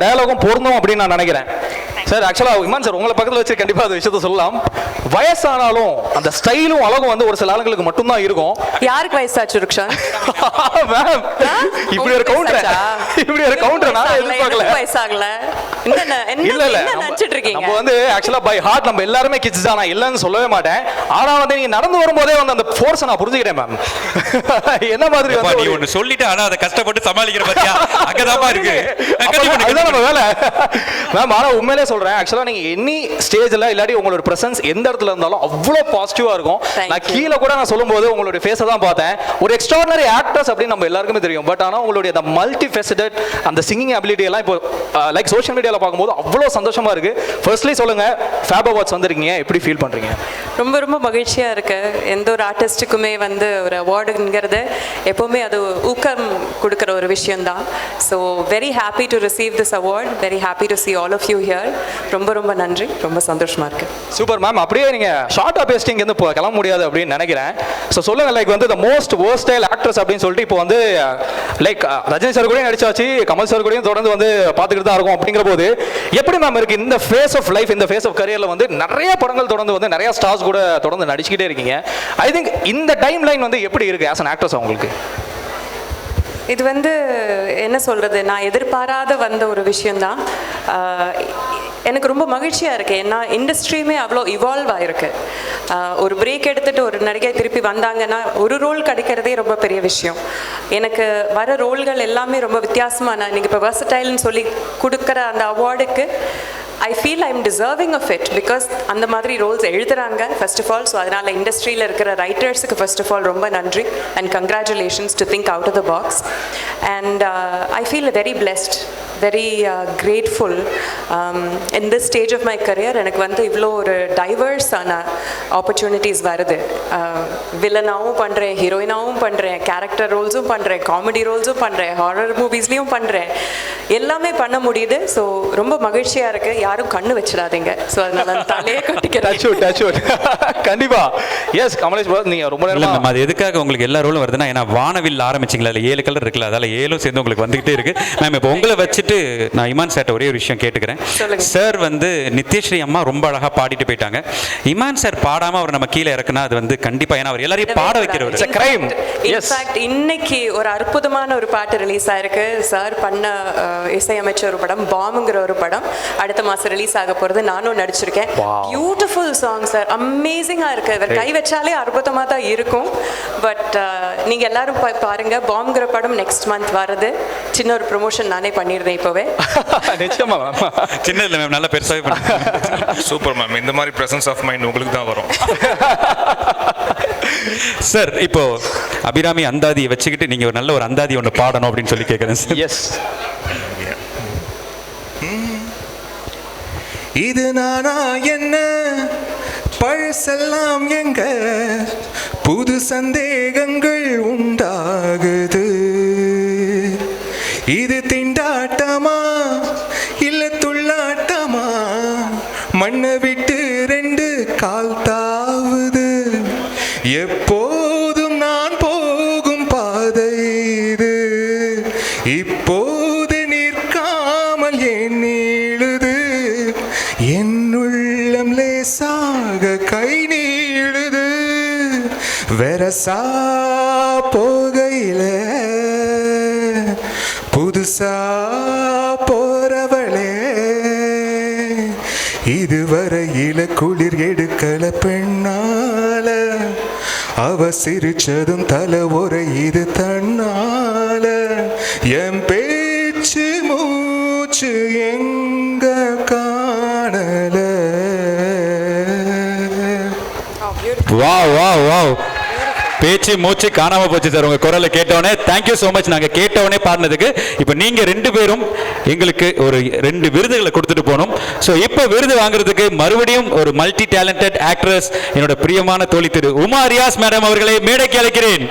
டயலாகும் பொருந்தும் அப்படின்னு நான் நினைக்கிறேன். சார் ஆக்சுவலாக இமான் சார் உங்களை பக்கத்தில் வச்சு கண்டிப்பாக அந்த விஷயத்த சொல்லலாம். வயசானாலும் அந்த ஸ்டைலும் அழகும் வந்து ஒரு சில ஆளுங்களுக்கு மட்டும்தான் இருக்கும். யாருக்கு வயசாச்சு ருக்ஷான்? மேம் இப்படி ஒரு கவுண்டர் நான் எதிர்பார்க்கல. வயசாகல இல்ல இல்ல நம்ம வந்து ஆக்சுவலா பை ஹார்ட் நம்ம எல்லாருமே கிட்ஸ் தான், நான் இல்லன்னு சொல்லவே மாட்டேன். ஆனா வந்து நீங்க நடந்து வரும்போதே வந்து அந்த ஃபோர்ஸ் நான் புரிஞ்சுக்கிட்டேன் மேம். என்ன மாதிரி வந்து நீ ஒன்னு சொல்லிட்டு ஆனா அதை கஷ்டப்பட்டு சமாளிக்கிற பத்தியா அங்கதான் இருக்கு. அதுதான் நம்ம வேலை மேம். ஆனா உண்மையிலே சொல்றேன், ஆக்சுவலா நீங்க எனி ஸ்டேஜ்ல இல்லாட்டி உங்களோட பிரசன்ஸ் எந்த இடத்துல இருந்தாலும் அவ்வளவு பாசிட்டிவா இருக்கும். நான் கீழே கூட நான் சொல்லும்போது உங்களுடைய ஃபேஸை தான் பார்த்தேன். ஒரு எக்ஸ்ட்ராடினரி ஆக்டர்ஸ் அப்படின்னு நம்ம எல்லாருக்குமே தெரியும். பட் ஆனா உங்களுடைய அந்த மல்டி ஃபெசிடட் அந்த சிங்கிங் அபிலிட்டி எல்லாம் இப்போ லைக் சோஷியல் மீடியால பார்க்கும்போது அவ்வளவு சந்தோஷமா இருக்கு. ஃபர்ஸ்ட்லி சொல்லுங்க, ஃபேப் அவார்ட்ஸ் வந்திருக்கீங்க, எப்படி ஃபீல் பண்றீங்க? ரொம்ப ரொம்ப மகிழ்ச்சியா இருக்கு. எந்த ஒரு ஆர்டிஸ்ட்டுக்குமே வந்து ஒரு அவார்டுங்கிறது எப்பவுமே அது ஊக்கம் கொடுக்குற ஒரு விஷயம் தான். So very happy to receive this award, very happy to see all of you here. ரொம்ப ரொம்ப நன்றி, ரொம்ப சந்தோஷமா இருக்கு. Super ma'am. அப்படியே நீங்க ஷார்ட்டா பேசிட்டு இங்க இருந்து கிளம்ப முடியாது அப்படின்னு நினைக்கிறேன். ஸோ சொல்லுங்க, லைக் வந்து the most versatile actress அப்படின்னு சொல்லிட்டு இப்போ வந்து லைக் ரஜினி சார் கூடயும் நடிச்சாச்சு, கமல் சார் கூடயும் தொடர்ந்து வந்து பார்த்துக்கிட்டு தான் இருக்கும். அப்படிங்கிற போது எப்படி மேம் இருக்கு இந்த ஃபேஸ் ஆஃப் லைஃப், இந்த ஃபேஸ் ஆஃப் கரியர்ல வந்து நிறைய படங்கள் தொடர்ந்து வந்து நிறைய ஸ்டார்ஸ் கூட தொடர்ந்து நடிச்சுக்கிட்டே இருக்கீங்க. ஐ திங்க் இந்த டைம் லைன் வந்து எப்படி இருக்கு ஆஸ் an actress உங்களுக்கு? இது வந்து என்ன சொல்கிறது, நான் எதிர்பாராத வந்த ஒரு விஷயந்தான். எனக்கு ரொம்ப மகிழ்ச்சியாக இருக்குது. ஏன்னா இண்டஸ்ட்ரியுமே அவ்வளோ இவால்வ் ஆகிருக்கு. ஒரு பிரேக் எடுத்துகிட்டு ஒரு நடிகை திருப்பி வந்தாங்கன்னா ஒரு ரோல் கிடைக்கிறதே ரொம்ப பெரிய விஷயம். எனக்கு வர ரோல்கள் எல்லாமே ரொம்ப வித்தியாசமாக, நான் இன்றைக்கி இப்போ வெர்சடைல்னு சொல்லி கொடுக்குற அந்த அவார்டுக்கு I feel I'm deserving of it because அந்த மாதிரி ரோல்ஸ் எழுதுறாங்க ஃபர்ஸ்ட் ஆஃப் ஆல். ஸோ அதனால் இண்டஸ்ட்ரியில் இருக்கிற ரைட்டர்ஸுக்கு ஃபர்ஸ்ட் ஆஃப் ஆல் ரொம்ப நன்றி and congratulations to think out of the box. And I feel very blessed, very grateful in this stage of my career. எனக்கு வந்து இவ்வளோ ஒரு டைவர்ஸான ஆப்பர்ச்சுனிட்டிஸ் வருது. வில்லனாகவும் பண்ணுறேன், ஹீரோயினாகவும் பண்ணுறேன், கேரக்டர் ரோல்ஸும் பண்ணுறேன், காமெடி ரோல்ஸும் பண்ணுறேன், ஹாரர் மூவிஸ்லேயும் பண்ணுறேன், எல்லாமே பண்ண முடியுது. ஸோ ரொம்ப மகிழ்ச்சியாக இருக்குது. யாரும் கண்ணு வச்சிடாதீங்க. ஸோ அதனால தலையே கட்டிக்கிறேன். கண்டிப்பா எஸ் கமலேஷ் பாஸ், நீங்க ரொம்ப நேரம் அது எதுக்காக உங்களுக்கு எல்லா ரோலும் வருதுன்னா, ஏன்னா வானவில் ஆரம்பிச்சிங்களா, அதில் 7 கலர் இருக்குல்ல, அதில் 7 சேர்ந்து உங்களுக்கு வந்துகிட்டே இருக்கு மேம். இப்போ உங்களை வச்சுட்டு நான் இமான் சார்ட்ட ஒரே ஒரு விஷயம் கேட்டுக்கிறேன். சார் வந்து நித்யஸ்ரீ அம்மா ரொம்ப அழகா பாடிட்டு போயிட்டாங்க. இமான் சார் பாடாம அவர் நம்ம கீழே இறக்குனா அது வந்து கண்டிப்பா, ஏன்னா அவர் எல்லாரையும் பாட வைக்கிறவர். இன்ஃபேக்ட் இன்னைக்கு ஒரு அற்புதமான ஒரு பாட்டு ரிலீஸ் ஆயிருக்கு. சார் பண்ண இசையமைச்ச ஒரு படம் பாம்புங்கிற ஒரு படம் அடுத்த மாசம் ரிலீஸ் ஆக போறது. நானும் நடிச்சிருக்கேன். பியூட்டிஃபுல் சாங் சார், அமேசிங்கா இருக்கு. இவர் கை வச்சாலே அற்புதமா தான் இருக்கும். பட் நீங்க எல்லாரும் பாருங்க, பாம்புங்கிற படம் நெக்ஸ்ட் மந்த் வருது. சின்ன ஒரு ப்ரொமோஷன் நானே பண்ணிடுறேன் இப்போவே. நிச்சயமா மேம். சின்ன இல்லை மேம், நல்லா பெருசாகவே பண்ணுங்க. Super ma'am. இந்த மாதிரி பிரசன்ஸ் ஆஃப் மைண்ட் உங்களுக்கு தான் வரும். சார் இப்போ அபிராமி அந்தாதியை வச்சுக்கிட்டு நீங்க ஒரு நல்ல ஒரு அந்தாதி ஒன்று பாடணும் அப்படின்னு சொல்லி கேட்குறேன் சார். எஸ். இது நானா என்ன பழசெல்லாம் எங்க புது சந்தேகங்கள் உண்டாகுது. இது திண்டாட்டமா இல்ல துள்ளாட்டமா, மண்ணை விட்டு 2 கால் தாவுது. எப்போதும் நான் போகும் பாதை இது, இப்போது நிற்காமல் என் நீளுது. என்னுள்ளம் லேசாக கை நீளுது. வெரசா போகையில புதுசா போறவளே, இதுவரையில குளிர் எடுக்கல பெண்ணால, அவ சிரிச்சதும் தலை உரை இது தன்னால. என் பேச்சு மூச்சு எங்க காணல. வாவ் வாவ் வாவ், பேச்சு மூச்சு காணாம போச்சு சார் உங்க குரலை கேட்டவனே. Thank you so much. நாங்கள் கேட்டவனே பாடினதுக்கு. இப்போ நீங்க 2 பேரும் எங்களுக்கு ஒரு 2 விருதுகளை கொடுத்துட்டு போனோம். ஸோ இப்போ விருது வாங்குறதுக்கு மறுபடியும் ஒரு மல்டி டேலண்டட் ஆக்ட்ரஸ் என்னோட பிரியமான தோழி திரு உமா ரியாஸ் மேடம் அவர்களை மேடைக்கு அழைக்கிறேன்.